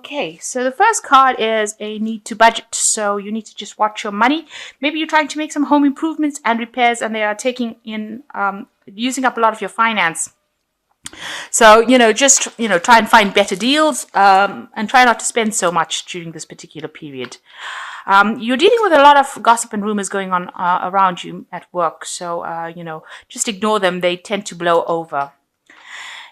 Okay, so the first card is a need to budget. So you need to just watch your money. Maybe you're trying to make some home improvements and repairs, and they are taking in, using up a lot of your finance. So, just, try and find better deals, and try not to spend so much during this particular period. You're dealing with a lot of gossip and rumors going on around you at work. So, just ignore them. They tend to blow over.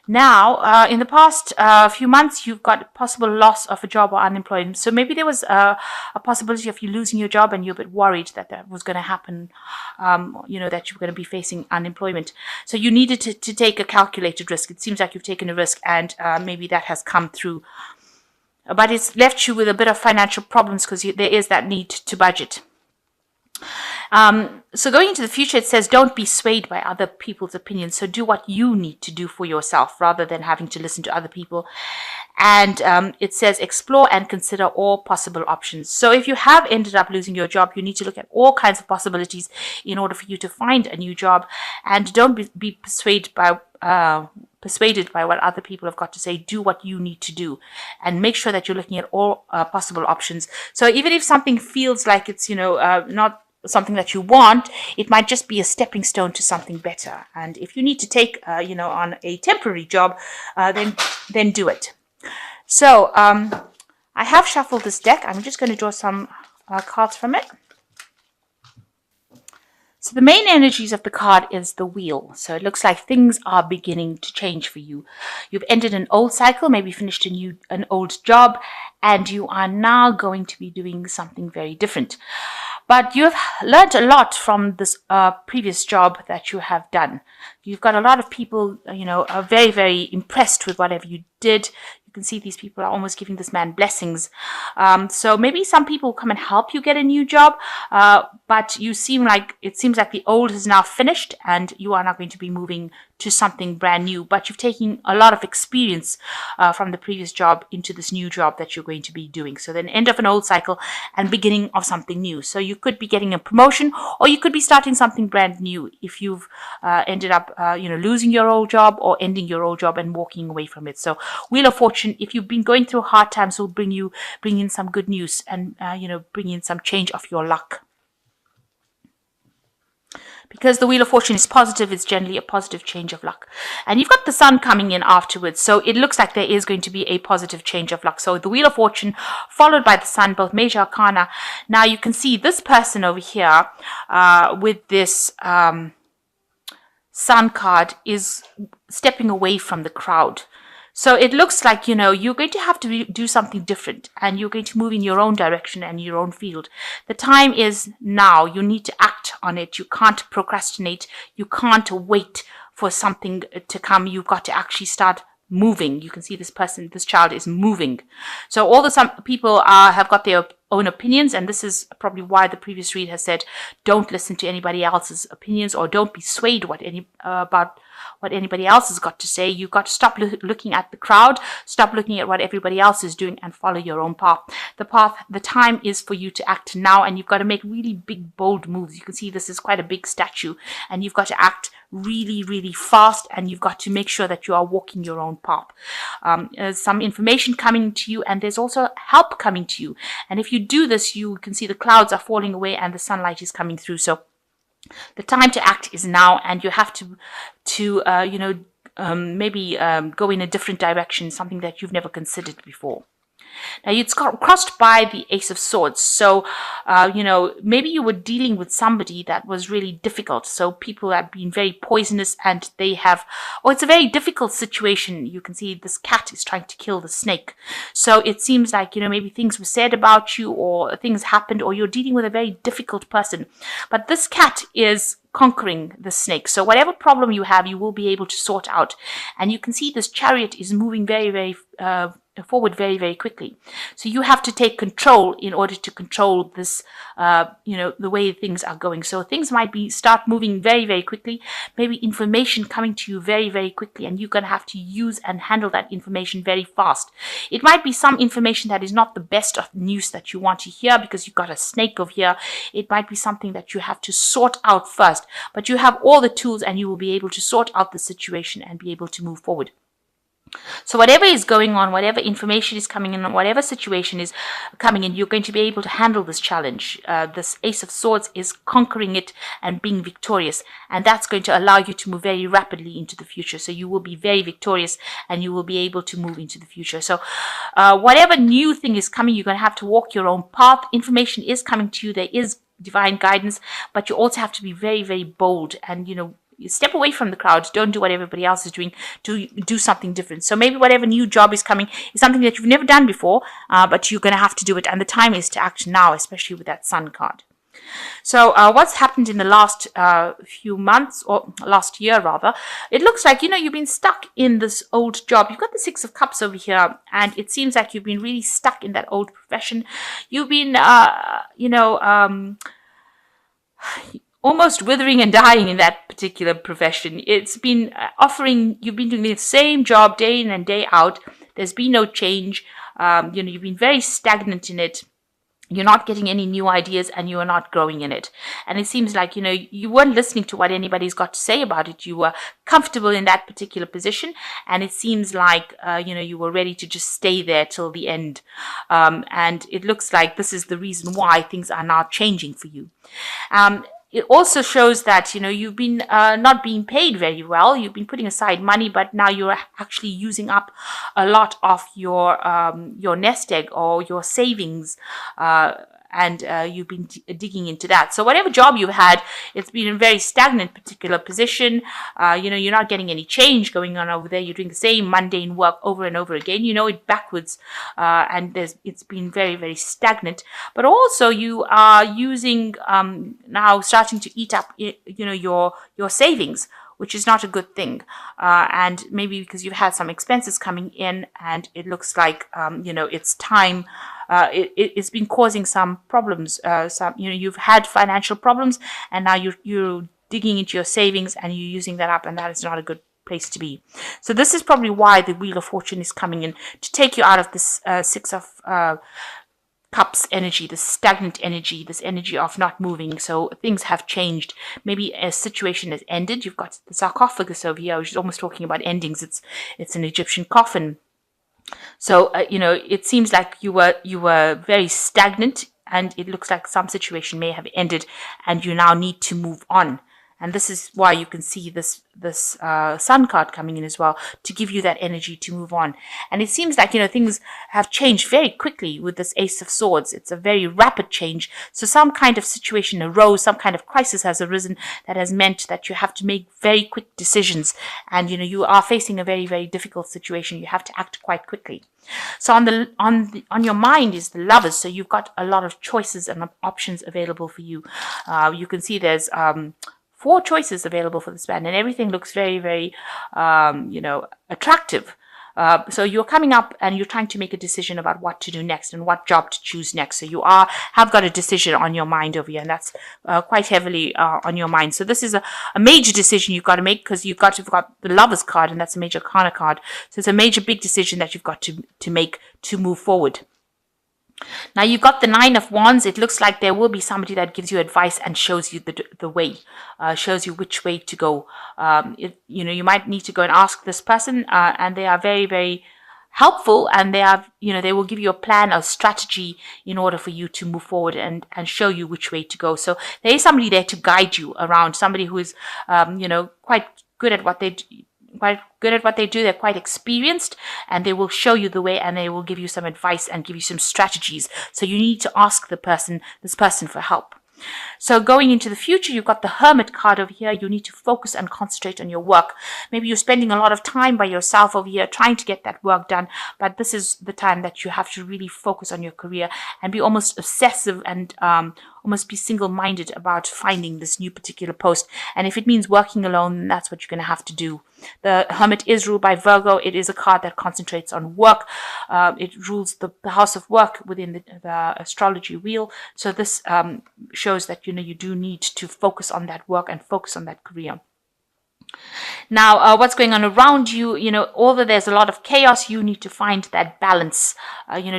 Now, in the past few months, you've got possible loss of a job or unemployment. So maybe there was a possibility of you losing your job and you're a bit worried that that was going to happen, that you were going to be facing unemployment. So you needed to take a calculated risk. It seems like you've taken a risk and maybe that has come through. But it's left you with a bit of financial problems because there is that need to budget. So going into the future, it says don't be swayed by other people's opinions. So do what you need to do for yourself rather than having to listen to other people. And it says explore and consider all possible options. So if you have ended up losing your job, you need to look at all kinds of possibilities in order for you to find a new job. And don't be persuaded by what other people have got to say. Do what you need to do and make sure that you're looking at all possible options. So even if something feels like it's, not something that you want, it might just be a stepping stone to something better. And if you need to take, on a temporary job, then do it. So I have shuffled this deck. I'm just going to draw some cards from it. So the main energies of the card is the wheel. So it looks like things are beginning to change for you. You've ended an old cycle, maybe finished an old job, and you are now going to be doing something very different. But you have learned a lot from this previous job that you have done. You've got a lot of people, are very, very impressed with whatever you did. You can see these people are almost giving this man blessings. So maybe some people come and help you get a new job, but it seems like the old is now finished and you are now going to be moving to something brand new. But you've taken a lot of experience from the previous job into this new job that you're going to be doing. So then end of an old cycle and beginning of something new. So you could be getting a promotion or you could be starting something brand new if you've ended up, losing your old job or ending your old job and walking away from it. So Wheel of Fortune, if you've been going through hard times, will bring in some good news and, bring in some change of your luck. Because the Wheel of Fortune is positive, it's generally a positive change of luck. And you've got the Sun coming in afterwards, so it looks like there is going to be a positive change of luck. So the Wheel of Fortune followed by the Sun, both major arcana. Now you can see this person over here with this Sun card is stepping away from the crowd. So it looks like, you're going to have to do something different and you're going to move in your own direction and your own field. The time is now. You need to act on it. You can't procrastinate. You can't wait for something to come. You've got to actually start moving. You can see this child is moving. So some people have got their own opinions, and this is probably why the previous read has said don't listen to anybody else's opinions or don't be swayed about what anybody else has got to say. You've got to stop looking at the crowd, stop looking at what everybody else is doing and follow your own path. The time is for you to act now, and you've got to make really big, bold moves. You can see this is quite a big statue, and you've got to act really, really fast, and you've got to make sure that you are walking your own path. There's some information coming to you, and there's also help coming to you. And if you do this, you can see the clouds are falling away and the sunlight is coming through. So the time to act is now, and you have to maybe go in a different direction, something that you've never considered before. Now, it's crossed by the Ace of Swords. So, maybe you were dealing with somebody that was really difficult. So people have been very poisonous and it's a very difficult situation. You can see this cat is trying to kill the snake. So it seems like, maybe things were said about you or things happened or you're dealing with a very difficult person. But this cat is conquering the snake. So whatever problem you have, you will be able to sort out. And you can see this chariot is moving very, very forward very, very quickly. So you have to take control in order to control this, the way things are going. So things might start moving very, very quickly, maybe information coming to you very, very quickly, and you're going to have to use and handle that information very fast. It might be some information that is not the best of news that you want to hear because you've got a snake over here. It might be something that you have to sort out first, but you have all the tools and you will be able to sort out the situation and be able to move forward. So whatever is going on, whatever information is coming in, whatever situation is coming in, you're going to be able to handle this challenge. This Ace of Swords is conquering it and being victorious. And that's going to allow you to move very rapidly into the future. So you will be very victorious and you will be able to move into the future. So whatever new thing is coming, you're going to have to walk your own path. Information is coming to you. There is divine guidance, but you also have to be very, very bold and, you step away from the crowd. Don't do what everybody else is doing. Do something different. So maybe whatever new job is coming is something that you've never done before, but you're going to have to do it. And the time is to act now, especially with that Sun card. So what's happened in the last few months, or last year rather, it looks like, you've been stuck in this old job. You've got the Six of Cups over here, and it seems like you've been really stuck in that old profession. You've been, almost withering and dying in that particular profession. It's been you've been doing the same job day in and day out. There's been no change. You've been very stagnant in it. You're not getting any new ideas and you are not growing in it. And it seems like, you weren't listening to what anybody's got to say about it. You were comfortable in that particular position. And it seems like, you were ready to just stay there till the end. And it looks like this is the reason why things are now changing for you. It also shows that, you've been not being paid very well. You've been putting aside money, but now you're actually using up a lot of your nest egg or your savings, and you've been digging into that. So whatever job you've had, it's been in a very stagnant particular position. You're not getting any change going on over there. You're doing the same mundane work over and over again. You know it backwards, and it's been very, very stagnant. But also you are using now starting to eat up, your savings, which is not a good thing. And maybe because you've had some expenses coming in, and it looks like it's time. It's been causing some problems. You've had financial problems, and now you're digging into your savings and you're using that up, and that is not a good place to be. So this is probably why the Wheel of Fortune is coming in to take you out of this Six of Cups energy, this stagnant energy, this energy of not moving. So things have changed. Maybe a situation has ended. You've got the sarcophagus over here, which is almost talking about endings. It's an Egyptian coffin. So, it seems like you were very stagnant, and it looks like some situation may have ended and you now need to move on. And this is why you can see this Sun card coming in as well, to give you that energy to move on. And it seems like, things have changed very quickly with this Ace of Swords. It's a very rapid change. So some kind of situation arose, some kind of crisis has arisen that has meant that you have to make very quick decisions. And, you are facing a very, very difficult situation. You have to act quite quickly. So on your mind is the Lovers. So you've got a lot of choices and options available for you. You can see there's 4 choices available for this band, and everything looks very, very, attractive. So you're coming up and you're trying to make a decision about what to do next and what job to choose next. So you have got a decision on your mind over here, and that's quite heavily on your mind. So this is a major decision you've got to make, because you've got the Lovers card, and that's a major Arcana card. So it's a major big decision that you've got to make to move forward. Now you've got the Nine of Wands. It looks like there will be somebody that gives you advice and shows you the way, shows you which way to go. You might need to go and ask this person, and they are very, very helpful, and they will give you a plan, a strategy in order for you to move forward and show you which way to go. So there is somebody there to guide you around, somebody who is, quite good at what they do. They're quite experienced, and they will show you the way, and they will give you some advice and give you some strategies. So you need to ask this person for help. So going into the future, you've got the Hermit card over here. You need to focus and concentrate on your work. Maybe you're spending a lot of time by yourself over here trying to get that work done, but this is the time that you have to really focus on your career and be almost obsessive and almost be single-minded about finding this new particular post. And if it means working alone, that's what you're going to have to do. The Hermit is ruled by Virgo. It is a card that concentrates on work. It rules the house of work within the astrology wheel. So this shows that you do need to focus on that work and focus on that career. Now, what's going on around you, although there's a lot of chaos, you need to find that balance.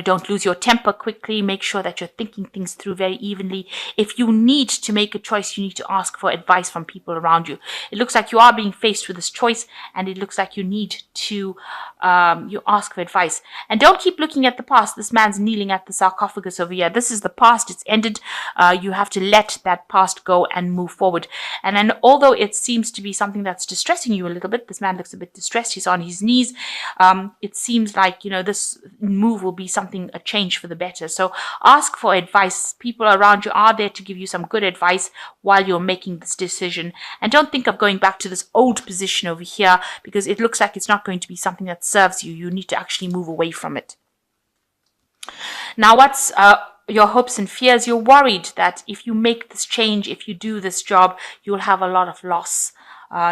Don't lose your temper quickly. Make sure that you're thinking things through very evenly. If you need to make a choice, you need to ask for advice from people around you. It looks like you are being faced with this choice, and it looks like you need to you ask for advice. And don't keep looking at the past. This man's kneeling at the sarcophagus over here. This is the past. It's ended. You have to let that past go and move forward. And then, although it seems to be something that's distressing you a little bit, this man looks a bit distressed. He's on his knees. It seems like, this move will be a change for the better. So ask for advice. People around you are there to give you some good advice while you're making this decision. And don't think of going back to this old position over here, because it looks like it's not going to be something that serves you. You need to actually move away from it. Now, what's your hopes and fears? You're worried that if you make this change, if you do this job, you'll have a lot of loss.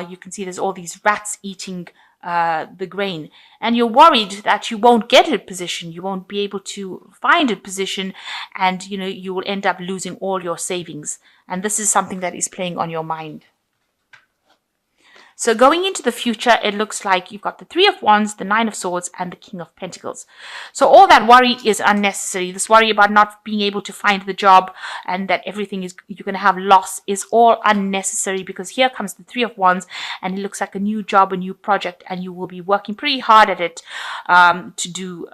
You can see there's all these rats eating the grain, and you're worried that you won't get a position, you won't be able to find a position, and you will end up losing all your savings. And this is something that is playing on your mind. So going into the future, it looks like you've got the Three of Wands, the Nine of Swords, and the King of Pentacles. So all that worry is unnecessary. This worry about not being able to find the job and that everything is, you're going to have loss, is all unnecessary, because here comes the Three of Wands, and it looks like a new job, a new project, and you will be working pretty hard at it to do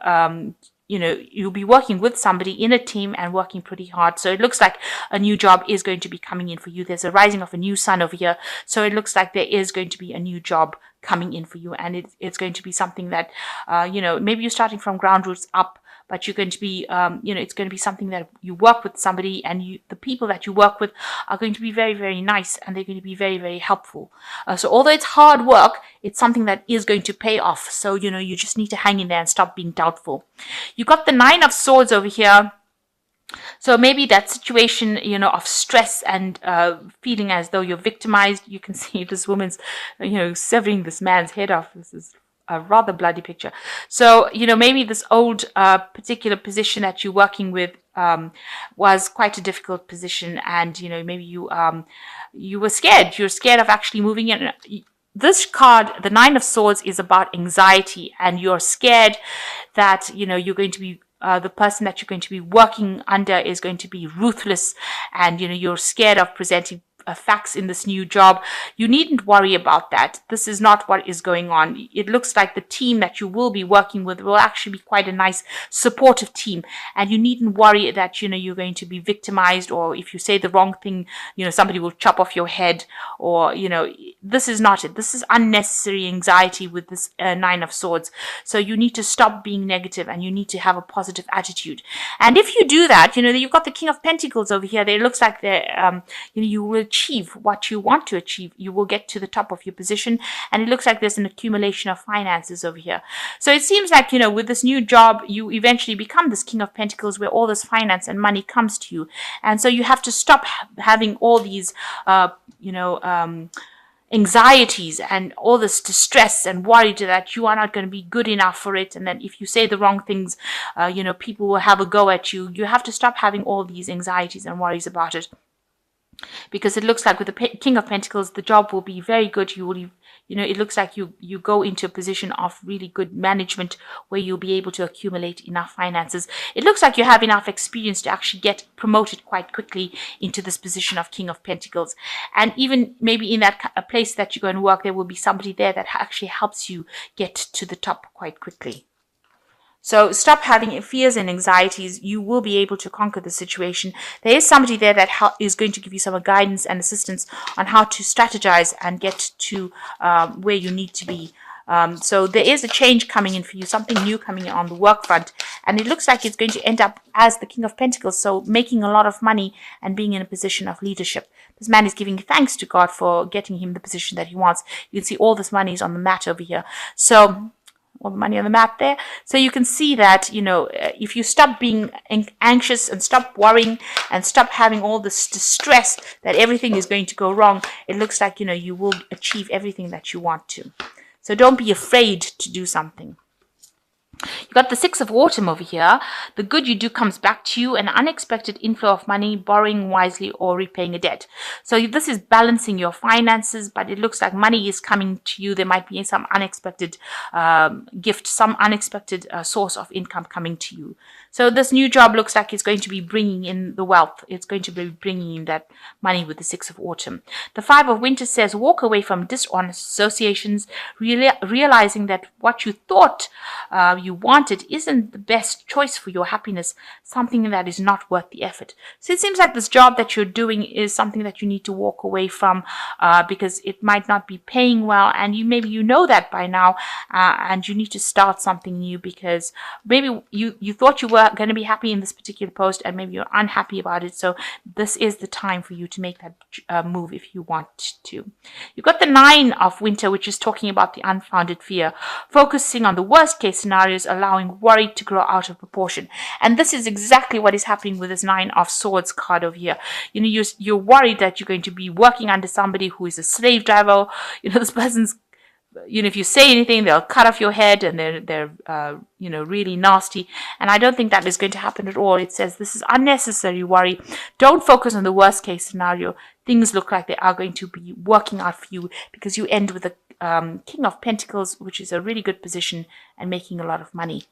you'll be working with somebody in a team and working pretty hard. So it looks like a new job is going to be coming in for you. There's a rising of a new sun over here. So it looks like there is going to be a new job coming in for you. And it's going to be something that, maybe you're starting from ground roots up, but you're going to be, it's going to be something that you work with somebody, and the people that you work with are going to be very, very nice, and they're going to be very, very helpful. So although it's hard work, it's something that is going to pay off. So, you just need to hang in there and stop being doubtful. You got the Nine of Swords over here. So maybe that situation, of stress and feeling as though you're victimized. You can see this woman's, severing this man's head off. This is a rather bloody picture. So, maybe this old particular position that you're working with was quite a difficult position, and, maybe you were scared. You're scared of actually moving in. This card, the Nine of Swords, is about anxiety, and you're scared that, you're going to be the person that you're going to be working under is going to be ruthless, and, you're scared of presenting facts in this new job. You needn't worry about that. This is not what is going on. It looks like the team that you will be working with will actually be quite a nice supportive team, and you needn't worry that you're going to be victimized, or if you say the wrong thing, somebody will chop off your head, or this is not it. This is unnecessary anxiety with this Nine of Swords. So you need to stop being negative, and you need to have a positive attitude. And if you do that, you've got the King of Pentacles over here. It looks like you will achieve what you want to achieve. You will get to the top of your position, and it looks like there's an accumulation of finances over here. So it seems like, with this new job, you eventually become this King of Pentacles, where all this finance and money comes to you. And so you have to stop having all these, anxieties and all this distress and worry that you are not going to be good enough for it, and that if you say the wrong things, people will have a go at you. You have to stop having all these anxieties and worries about it, because it looks like with the King of Pentacles, the job will be very good. You will, it looks like you go into a position of really good management, where you'll be able to accumulate enough finances. It looks like you have enough experience to actually get promoted quite quickly into this position of King of Pentacles. And even maybe in that place that you're going to work, there will be somebody there that actually helps you get to the top quite quickly. So stop having fears and anxieties. You will be able to conquer the situation. There is somebody there that is going to give you some guidance and assistance on how to strategize and get to where you need to be. So there is a change coming in for you, something new coming in on the work front. And it looks like it's going to end up as the King of Pentacles, so making a lot of money and being in a position of leadership. This man is giving thanks to God for getting him the position that he wants. You can see all this money is on the mat over here. So all the money on the map there. So you can see that, if you stop being anxious and stop worrying and stop having all this distress that everything is going to go wrong, it looks like, you will achieve everything that you want to. So don't be afraid to do something. You got the Six of Autumn over here. The good you do comes back to you, an unexpected inflow of money, borrowing wisely or repaying a debt. So this is balancing your finances, but it looks like money is coming to you. There might be some unexpected gift, some unexpected source of income coming to you. So this new job looks like it's going to be bringing in the wealth. It's going to be bringing in that money with the Six of Autumn. The Five of Winter says walk away from dishonest associations, realizing that what you thought you wanted isn't the best choice for your happiness, something that is not worth the effort. So it seems like this job that you're doing is something that you need to walk away from because it might not be paying well, and maybe you know that by now, and you need to start something new because maybe you thought you were going to be happy in this particular post and maybe you're unhappy about it. So this is the time for you to make that move if you want to. You've got the Nine of Winter, which is talking about the unfounded fear, focusing on the worst case scenarios, allowing worry to grow out of proportion. And this is exactly what is happening with this Nine of Swords card over here. You're worried that you're going to be working under somebody who is a slave driver. This person's, if you say anything, they'll cut off your head, and they're really nasty. And I don't think that is going to happen at all. It says this is unnecessary worry. Don't focus on the worst case scenario. Things look like they are going to be working out for you because you end with the King of Pentacles, which is a really good position and making a lot of money.